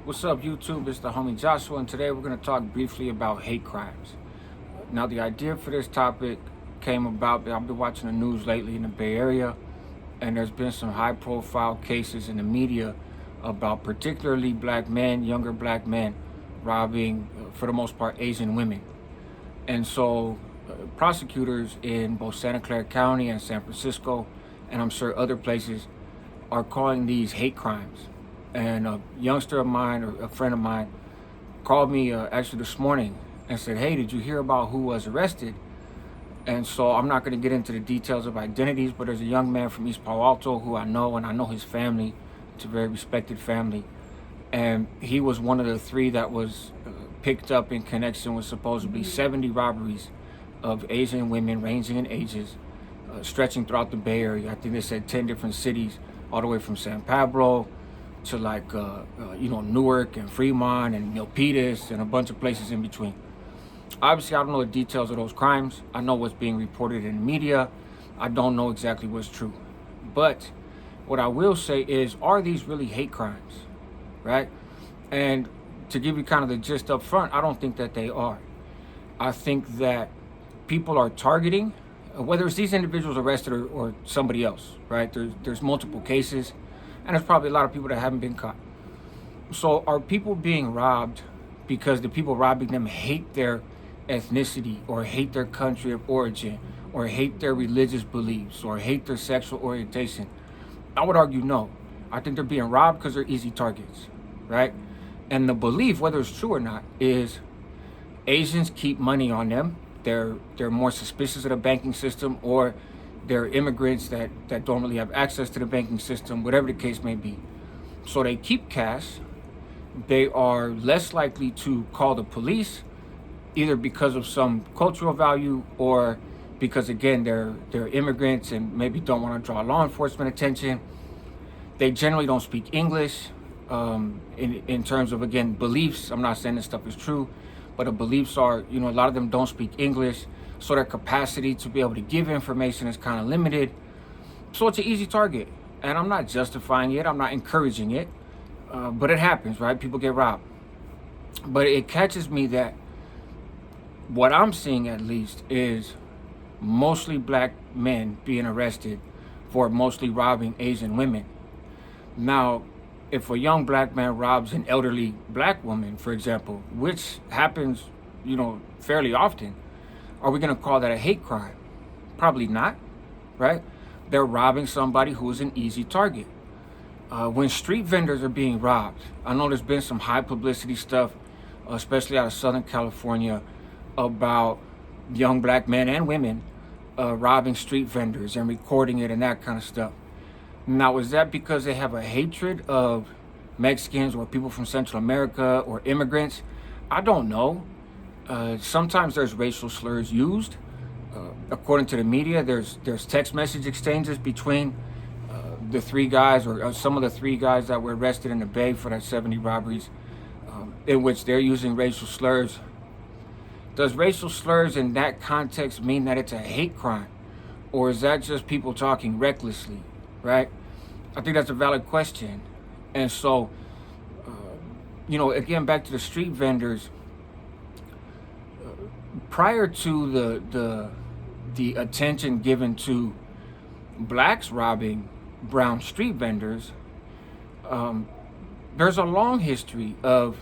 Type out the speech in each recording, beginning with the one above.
What's up, YouTube? It's the homie Joshua, and today we're going to talk briefly about hate crimes. Now, the idea for this topic came about. I've been watching the news lately in the Bay Area, and there's been some high-profile cases in the media about particularly black men, younger black men, robbing, for the most part, Asian women. And so, prosecutors in both Santa Clara County and San Francisco, and I'm sure other places, are calling these hate crimes. And a youngster of mine, or a friend of mine, called me actually this morning and said, "Hey, did you hear about who was arrested?" And so I'm not going to get into the details of identities, but there's a young man from East Palo Alto who I know, and I know his family. It's a very respected family. And he was one of the three that was picked up in connection with supposedly 70 robberies of Asian women ranging in ages, stretching throughout the Bay Area. I think they said 10 different cities, all the way from San Pablo to Newark and Fremont and Milpitas and a bunch of places in between. Obviously, I don't know the details of those crimes. I know what's being reported in the media. I don't know exactly what's true. But what I will say is, are these really hate crimes, right? And to give you kind of the gist up front, I don't think that they are. I think that people are targeting, whether it's these individuals arrested or somebody else, right? There's multiple cases. And there's probably a lot of people that haven't been caught. So are people being robbed because the people robbing them hate their ethnicity or hate their country of origin or hate their religious beliefs or hate their sexual orientation? I would argue no. I think they're being robbed because they're easy targets, right? And the belief, whether it's true or not, is Asians keep money on them. They're more suspicious of the banking system, or they're immigrants that don't really have access to the banking system, whatever the case may be. So they keep cash. They are less likely to call the police, either because of some cultural value or because, again, they're immigrants and maybe don't want to draw law enforcement attention. They generally don't speak English in terms of, again, beliefs. I'm not saying this stuff is true, but the beliefs are, a lot of them don't speak English. So their capacity to be able to give information is kind of limited. So it's an easy target. And I'm not justifying it. I'm not encouraging it. But it happens, right? People get robbed. But it catches me that what I'm seeing, at least, is mostly black men being arrested for mostly robbing Asian women. Now, if a young black man robs an elderly black woman, for example, which happens, fairly often, are we going to call that a hate crime? Probably not, right? They're robbing somebody who is an easy target. When street vendors are being robbed, I know there's been some high publicity stuff, especially out of Southern California, about young black men and women robbing street vendors and recording it and that kind of stuff. Now, is that because they have a hatred of Mexicans or people from Central America or immigrants? I don't know. Sometimes there's racial slurs used. According to the media, there's text message exchanges between the three guys or some of the three guys that were arrested in the Bay for that 70 robberies, in which they're using racial slurs. Does racial slurs in that context mean that it's a hate crime? Or is that just people talking recklessly, right? I think that's a valid question. And so, again, back to the street vendors. Prior to the attention given to blacks robbing brown street vendors, there's a long history of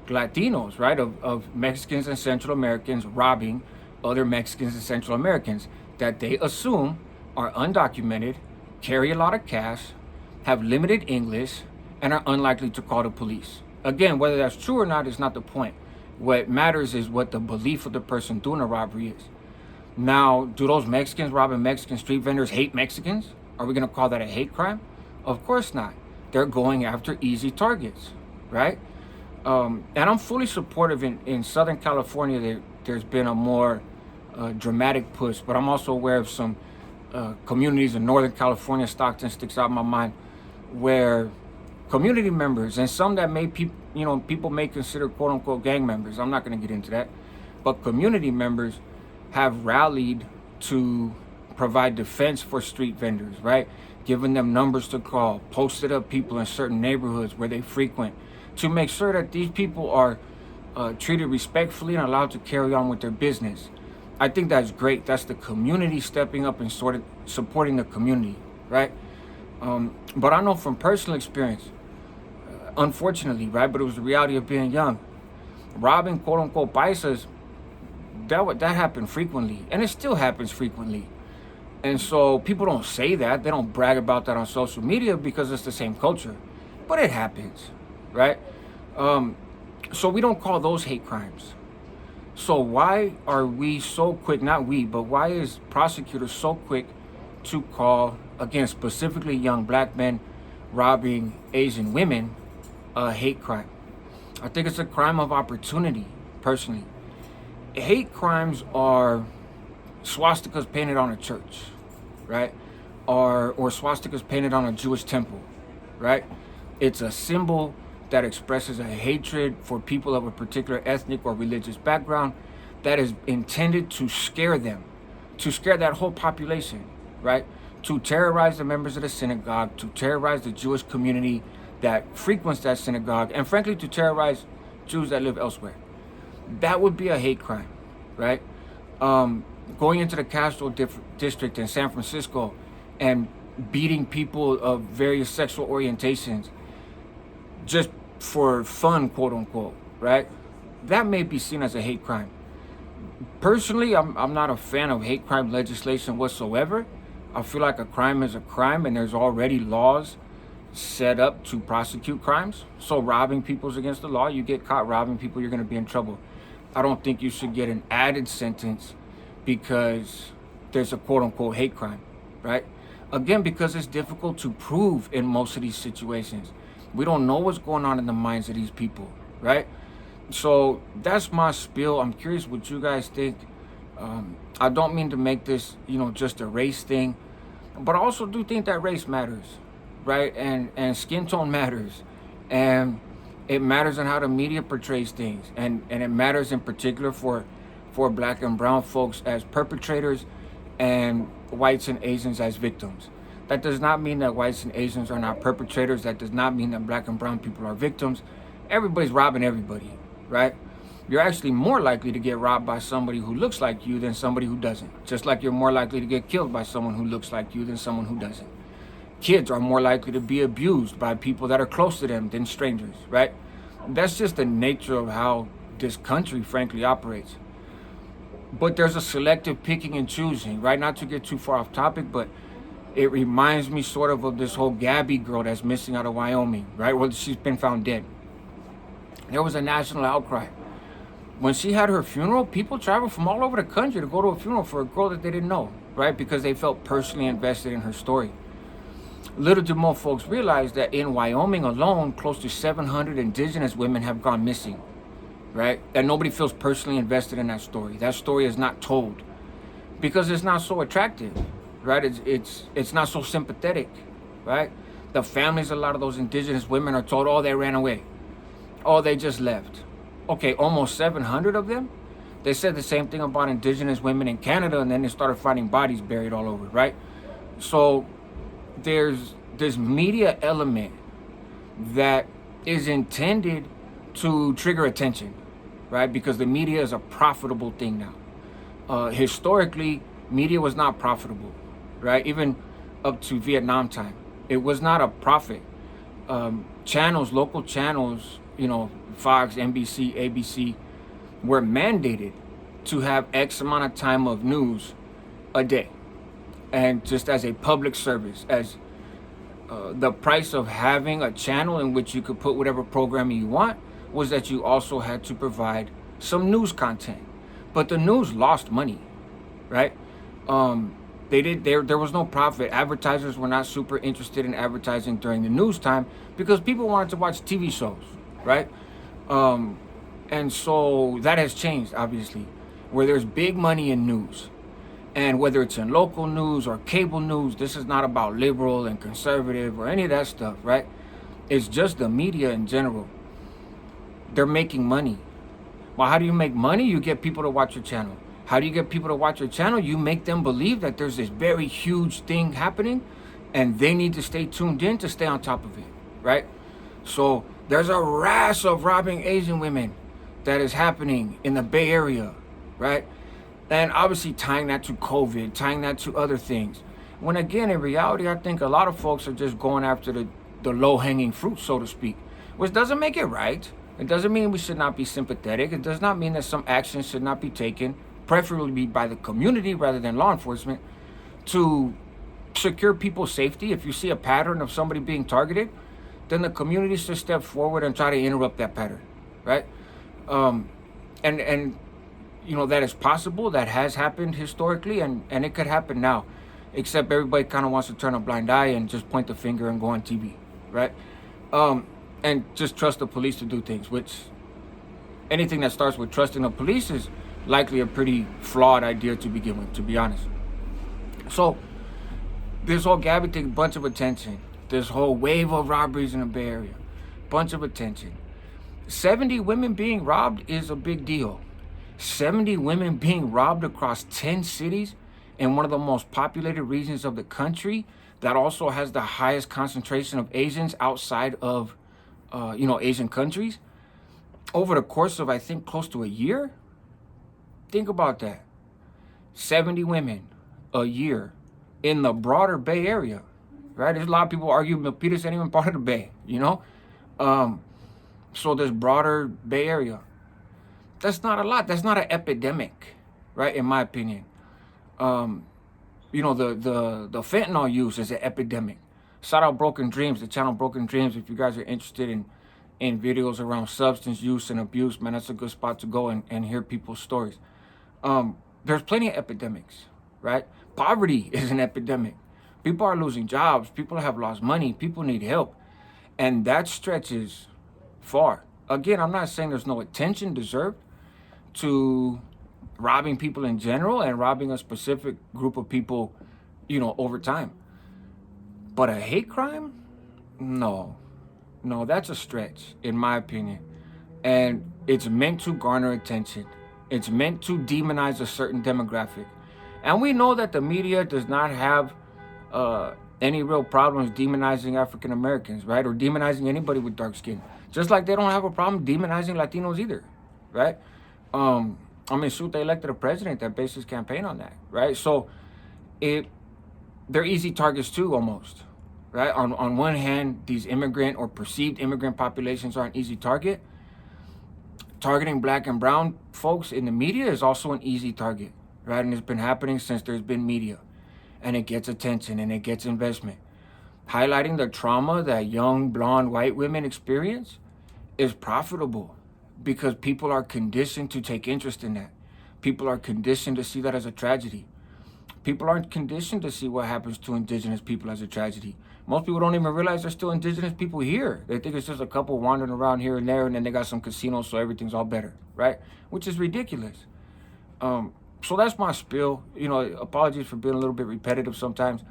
Latinos, right, of Mexicans and Central Americans robbing other Mexicans and Central Americans that they assume are undocumented, carry a lot of cash, have limited English, and are unlikely to call the police. Again, whether that's true or not is not the point. What matters is what the belief of the person doing a robbery is. Now, do those Mexicans robbing Mexican street vendors hate Mexicans? Are we going to call that a hate crime? Of course not. They're going after easy targets, right? And I'm fully supportive in Southern California. There's been a more dramatic push, but I'm also aware of some communities in Northern California. Stockton sticks out in my mind, where community members and some that people may consider quote unquote gang members. I'm not going to get into that, but community members have rallied to provide defense for street vendors, right? Giving them numbers to call, posted up people in certain neighborhoods where they frequent to make sure that these people are treated respectfully and allowed to carry on with their business. I think that's great. That's the community stepping up and sort of supporting the community, right? But I know from personal experience, unfortunately, right? But it was the reality of being young. Robbing quote unquote paisas, that happened frequently, and it still happens frequently. And so people don't say that, they don't brag about that on social media because it's the same culture, but it happens, right? So we don't call those hate crimes. So why are we so quick, not we, but why is prosecutors so quick to call, again, specifically young black men robbing Asian women a hate crime? I think it's a crime of opportunity, personally. Hate crimes are swastikas painted on a church, right? Or swastikas painted on a Jewish temple, right? It's a symbol that expresses a hatred for people of a particular ethnic or religious background that is intended to scare them, to scare that whole population, right? To terrorize the members of the synagogue, to terrorize the Jewish community that frequents that synagogue, and frankly, to terrorize Jews that live elsewhere. That would be a hate crime, right? Going into the Castro district in San Francisco and beating people of various sexual orientations just for fun, quote unquote, right? That may be seen as a hate crime. Personally, I'm not a fan of hate crime legislation whatsoever. I feel like a crime is a crime, and there's already laws set up to prosecute crimes. So robbing people is against the law. You get caught robbing people, you're going to be in trouble. I don't think you should get an added sentence because there's a quote unquote hate crime, right? Again, because it's difficult to prove in most of these situations. We don't know what's going on in the minds of these people, right? So that's my spiel. I'm curious what you guys think. I don't mean to make this, just a race thing, but I also do think that race matters, right? And skin tone matters, and it matters in how the media portrays things, and it matters in particular for black and brown folks as perpetrators and whites and Asians as victims. That does not mean that whites and Asians are not perpetrators. That does not mean that black and brown people are victims. Everybody's robbing everybody, right? You're actually more likely to get robbed by somebody who looks like you than somebody who doesn't. Just like you're more likely to get killed by someone who looks like you than someone who doesn't. Kids are more likely to be abused by people that are close to them than strangers, right? That's just the nature of how this country, frankly, operates. But there's a selective picking and choosing, right? Not to get too far off topic, but it reminds me sort of this whole Gabby girl that's missing out of Wyoming, right? Well, she's been found dead. There was a national outcry. When she had her funeral, people traveled from all over the country to go to a funeral for a girl that they didn't know, right? Because they felt personally invested in her story. Little do more folks realize that in Wyoming alone, close to 700 indigenous women have gone missing, right? And nobody feels personally invested in that story. That story is not told because it's not so attractive, right? It's not so sympathetic, right? The families of a lot of those indigenous women are told, oh, they ran away. Oh, they just left. Okay, almost 700 of them? They said the same thing about indigenous women in Canada, and then they started finding bodies buried all over, right? So there's this media element that is intended to trigger attention, right? Because the media is a profitable thing now. Historically, media was not profitable, right? Even up to Vietnam time, it was not a profit. Channels, local channels, Fox, NBC, ABC, were mandated to have X amount of time of news a day. And just as a public service, as the price of having a channel in which you could put whatever programming you want was that you also had to provide some news content. But the news lost money, right? There was no profit. Advertisers were not super interested in advertising during the news time because people wanted to watch TV shows, right? And so that has changed, obviously, where there's big money in news. And whether it's in local news or cable news, this is not about liberal and conservative or any of that stuff, right? It's just the media in general. They're making money. Well, how do you make money? You get people to watch your channel. How do you get people to watch your channel? You make them believe that there's this very huge thing happening and they need to stay tuned in to stay on top of it, right? So there's a rash of robbing Asian women that is happening in the Bay Area, right? And obviously tying that to COVID, tying that to other things. When again, in reality, I think a lot of folks are just going after the low-hanging fruit, so to speak, which doesn't make it right. It doesn't mean we should not be sympathetic. It does not mean that some actions should not be taken, preferably by the community rather than law enforcement, to secure people's safety. If you see a pattern of somebody being targeted, then the community should step forward and try to interrupt that pattern, right? And you know, that is possible. That has happened historically, and it could happen now, except everybody kind of wants to turn a blind eye and just point the finger and go on TV, right? And just trust the police to do things, which anything that starts with trusting the police is likely a pretty flawed idea to begin with, to be honest. So this whole Gabby thing, bunch of attention. This whole wave of robberies in the Bay Area, bunch of attention. 70 women being robbed is a big deal. 70 women being robbed across 10 cities in one of the most populated regions of the country that also has the highest concentration of Asians outside of, Asian countries. Over the course of, I think, close to a year. Think about that. 70 women a year in the broader Bay Area, right? There's a lot of people argue Milpitas ain't even part of the Bay, you know? So this broader Bay Area, that's not a lot. That's not an epidemic, right? In my opinion. The fentanyl use is an epidemic. Shout out Broken Dreams, the channel Broken Dreams. If you guys are interested in videos around substance use and abuse, man, that's a good spot to go and hear people's stories. There's plenty of epidemics, right? Poverty is an epidemic. People are losing jobs. People have lost money. People need help. And that stretches far. Again, I'm not saying there's no attention deserved to robbing people in general and robbing a specific group of people, over time. But a hate crime? No, that's a stretch, in my opinion. And it's meant to garner attention. It's meant to demonize a certain demographic. And we know that the media does not have any real problems demonizing African Americans, right? Or demonizing anybody with dark skin. Just like they don't have a problem demonizing Latinos either, right? Shoot, they elected a president that based his campaign on that, right? So they're easy targets too, almost, right? On one hand, these immigrant or perceived immigrant populations are an easy target. Targeting black and brown folks in the media is also an easy target, right? And it's been happening since there's been media. And it gets attention and it gets investment. Highlighting the trauma that young, blonde, white women experience is profitable because people are conditioned to take interest in that. People are conditioned to see that as a tragedy. People aren't conditioned to see what happens to indigenous people as a tragedy. Most people don't even realize there's still indigenous people here. They think it's just a couple wandering around here and there, and then they got some casinos, so everything's all better, right? Which is ridiculous. So that's my spiel. Apologies for being a little bit repetitive sometimes.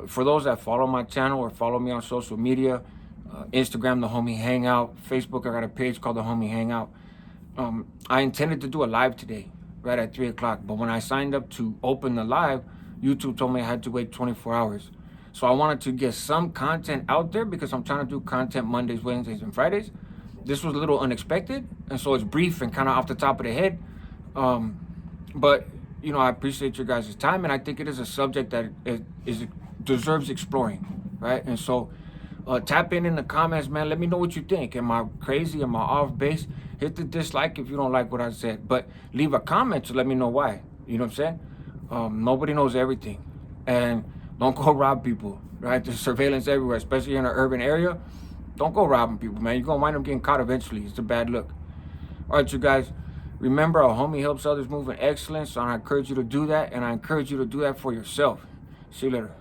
For those that follow my channel or follow me on social media, Instagram, The Homie Hangout, Facebook, I got a page called The Homie Hangout. I intended to do a live today, right at 3 o'clock. But when I signed up to open the live, YouTube told me I had to wait 24 hours. So I wanted to get some content out there because I'm trying to do content Mondays, Wednesdays, and Fridays. This was a little unexpected, and so it's brief and kind of off the top of the head. But, I appreciate your guys' time, and I think it is a subject that deserves exploring, right? And so tap in the comments, man. Let me know what you think. Am I crazy? Am I off base? Hit the dislike if you don't like what I said. But leave a comment to let me know why. You know what I'm saying? Nobody knows everything. And don't go rob people, right? There's surveillance everywhere, especially in an urban area. Don't go robbing people, man. You're going to wind up getting caught eventually. It's a bad look. All right, you guys. Remember, a homie helps others move in excellence. So I encourage you to do that. And I encourage you to do that for yourself. See you later.